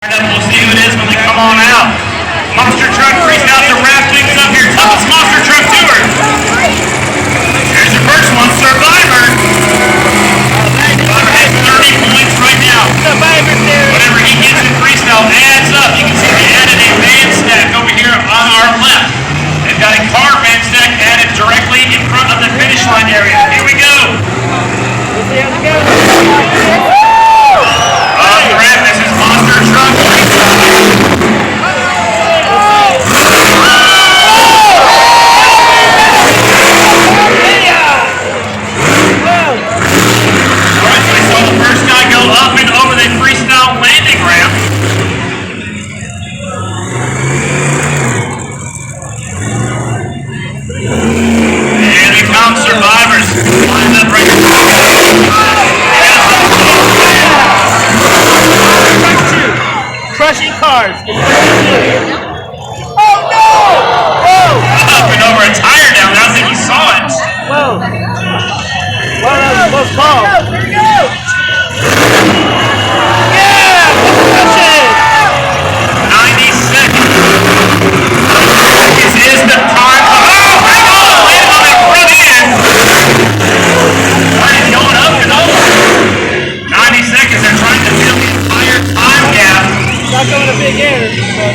We'll see who it is when they come on out. Monster truck freestyle to wrap things up here. Toughest monster truck tour. Here's your first one, Survivor. Survivor has 30 points right now. Whatever he gets in freestyle adds up. You can see they added a band stack over here on our left. They've got a car band stack added directly in front of the finish line area. Here we go. We'll see how it goes. This is Monster Truck Freestyle. Alright, so we saw the first guy go up and over the freestyle landing ramp. And here come Survivors. Lined up right here. Crushing cars. Oh no! Whoa! Up and over a tire down. I don't think he saw it. Whoa. Wow, that was a close call. Here we go. Yeah! Crush it! 90 seconds. This is the time. Oh, hang on! Landed on that front end. Alright, going up and over. 90 seconds. They're trying to fill the entire time gap. Not going a big air, but